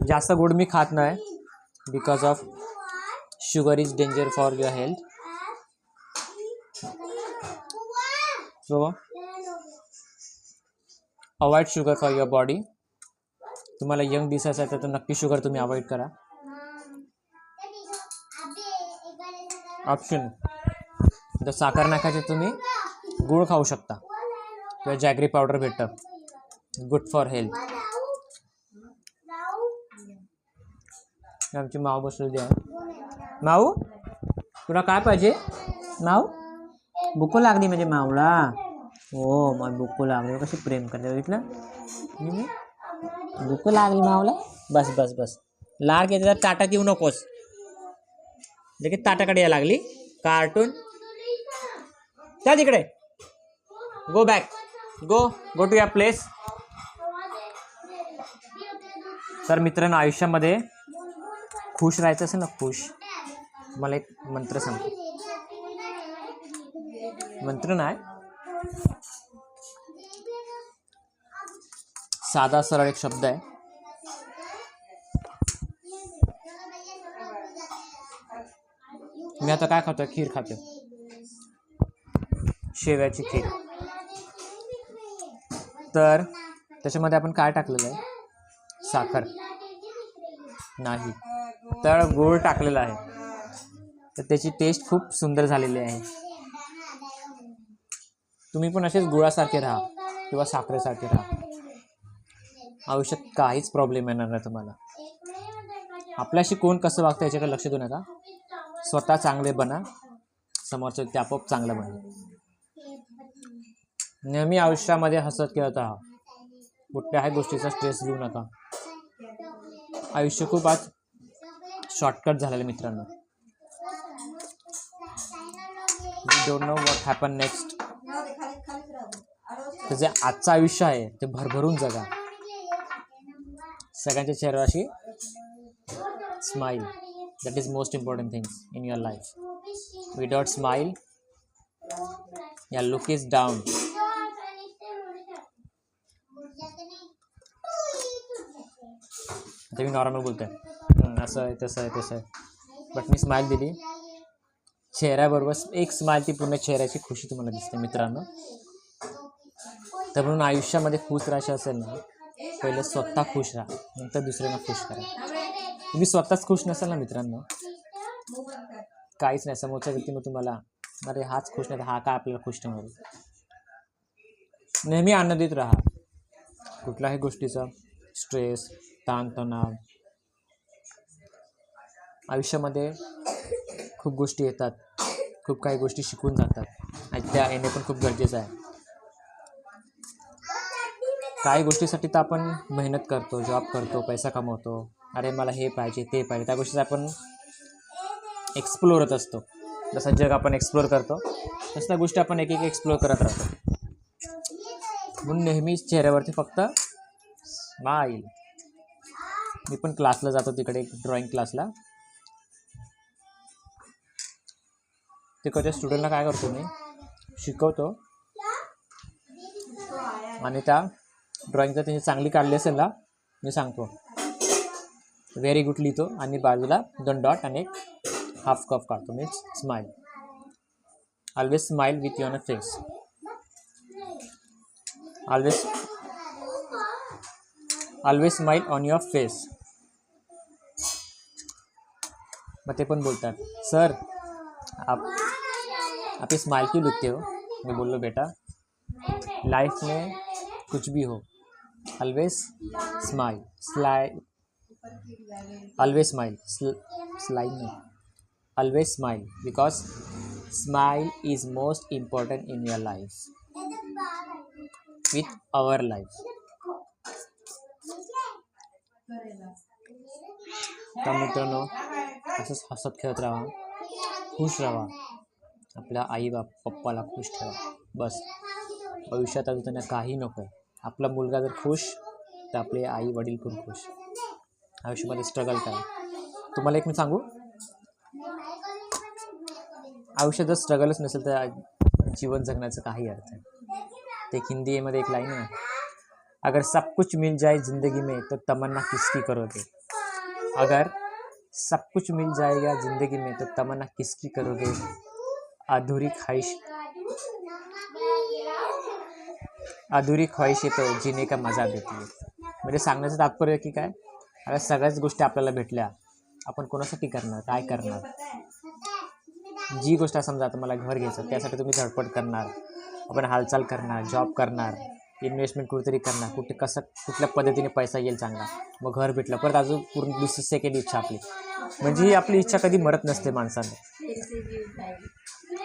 जास्त गोड मी खात नाही because of sugar is danger for your health. So avoid sugar for your body. तुम्हाला यंग दिसायचं आहे तर नक्की शुगर तुम्ही अवॉइड करा. ऑप्शन जर साखर नाखायची तुम्ही गूळ खाऊ शकता किंवा जॅगरी पावडर भेटतं, गुड फॉर हेल्थ. आमची माऊ बसलेली आहे. माऊ तुला काय पाहिजे? माऊ भूक लागली म्हणजे माऊला. हो मग भूक लागली. कशी प्रेम करते बघितलं. भूक लागली माऊला. बस बस बस लाड घेते तर ताटात येऊ नकोस. लगेच ताटाकडे यायला लागली. कार्टून चल तिकडे. Go back. Go to your place. तर मित्रांनो, आयुष्यामध्ये खुश राहायचं असेल ना, खुश, मला एक मंत्र सांगतो. मंत्र नाही, साधा सरळ एक शब्द आहे. मी आता काय खातोय? खीर खातोय, शेवयाची खीर. तर त्याच्यामध्ये आपण काय टाकलेलं आहे? साखर नाही तर गूळ टाकलेला आहे. तर त्याची टेस्ट खूप सुंदर झालेली आहे. तुम्ही पण असेच गुळासारखे राहा किंवा साखरेसारखे राहा. आयुष्यात काहीच प्रॉब्लेम येणार नाही तुम्हाला. आपल्याशी कोण कसं वागतं याच्याकडे लक्ष देऊ नका. स्वतः चांगले बना, समोरचं ते आपोआप चांगलं बना. नेहमी आयुष्यामध्ये हसत खेळत राहा. कुठल्याही गोष्टीचा स्ट्रेस घेऊ नका. आयुष्य खूप आज शॉर्टकट झालेलं मित्रांनो. We don't know what happen next. तर जे आजचं आयुष्य आहे ते भरभरून जगा. सगळ्यांच्या चेहऱ्यावर अशी smile. That is most important things in your life. Without smile your look is down. आता मी नॉर्मल बोलतोय, असं आहे तसं आहे तसं आहे, बट मी स्माइल दिली चेहऱ्याबरोबर. एक स्माइल ती पूर्ण चेहऱ्याची खुशी तुम्हाला दिसते मित्रांनो. तर म्हणून आयुष्यामध्ये खुश राहायचं असेल ना, पहिले स्वतः खुश राहा, नंतर दुसऱ्यांना खुश करा. तुम्ही स्वतःच खुश नसाल ना मित्रांनो, काहीच नाही. समोरच्या व्यक्ती मग तुम्हाला अरे हाच खुश नाही, हा काय आपल्याला खुश ठेवणार. नेहमी आनंदित राहा. कुठल्याही गोष्टीचा स्ट्रेस, ताणतणाव, आयुष्यामध्ये खूप गोष्टी येतात, खूप काही गोष्टी शिकून जातात आणि त्या येणे पण खूप गरजेचं आहे. काही गोष्टीसाठी तर आपण मेहनत करतो, जॉब करतो, पैसा कमवतो. अरे मला हे पाहिजे ते पाहिजे, त्या गोष्टीचा आपण एक्सप्लोर होत असतो. जसं जग आपण एक्सप्लोर करतो तसं त्या गोष्टी आपण एक एक एक्सप्लोर करत राहतो. म्हणून नेहमीच चेहऱ्यावरती फक्त स्माईल. मी पण क्लासला जातो तिकडे, ड्रॉइंग क्लासला. तिकडच्या स्टुडंटला काय करतो मी, शिकवतो आणि त्या ड्रॉइंग त्यांनी चांगली काढली असेल ना, मी सांगतो व्हेरी गुड लिहितो आणि बाजूला 2 डॉट आणि एक हाफ कप काढतो. Means smile. Always smile with your face. Always smile on your face. मग ते पण बोलतात, सर आप स्माइल क्यों लिखते हो? मैं बोल लो बेटा, लाइफ में कुछ भी हो, always smile. Always smile. Slide नहीं, always smile, because smile is most important in your life, with our life. तर मित्रांनो, असंच हसत खेळत राहा, खुश राहा, आपल्या आई पप्पाला खुश ठेवा. बस भविष्यात अजून त्यांना काही नको आहे. आपला मुलगा जर खुश तर आपले आई वडील पण खुश. आयुष्यामध्ये स्ट्रगल करा. तुम्हाला एक मी सांगू, आयुष्यात जर स्ट्रगलच नसेल तर जीवन जगण्याचं काही अर्थ आहे. ते हिंदीमध्ये एक लाईन आहे, अगर सब कुछ मिल जाए जिंदगी में तो तमन्ना किसकी करोगे. अगर सब कुछ मिल जाएगा ज़िंदगी में तो तमन्ना किसकी करोगे, अधूरी ख्वाहिश तो जीने का मजा देती है. म्हणजे सांगण्याचं तात्पर्य की काय, अगर सगळ्याच गोष्टी आपल्याला भेटल्या, आपण कोणासाठी करणार, काय करणार. जी गोष्ट समजा आता मला घर घ्यायचं, त्यासाठी तुम्ही धडपड करणार, आपण हालचाल करणार, जॉब करणार, इन्व्हेस्टमेंट कुठेतरी करणार, कुठल्या पद्धतीने पैसा येईल चांगला, मग घर भेटलं, परत अजून पूर्ण दुसरी सेकंड इच्छा आपली. म्हणजे ही आपली इच्छा कधी मरत नसते माणसाने.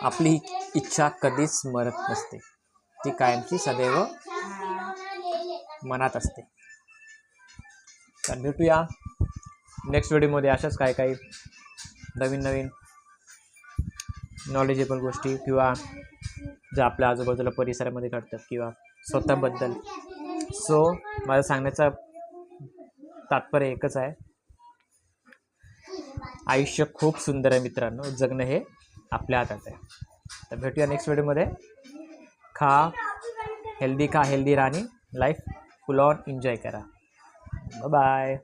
आपली इच्छा कधीच मरत नसते, ती कायमची सदैव मनात असते. तर भेटूया नेक्स्ट व्हिडिओमध्ये अशाच काही नवीन नॉलेजेबल गोष्टी किंवा ज्या आपल्या आजूबाजूला परिसरामध्ये घडतात किंवा स्वतःबद्दल. सो माझं सांगण्याचा तात्पर्य एकच आहे, आयुष्य खूप सुंदर आहे मित्रांनो, जगणं हे आपल्या हातात आहे. तर भेटूया नेक्स्ट व्हिडिओमध्ये. खा हेल्दी राहा, लाईफ फुल ऑन एन्जॉय करा. बाय.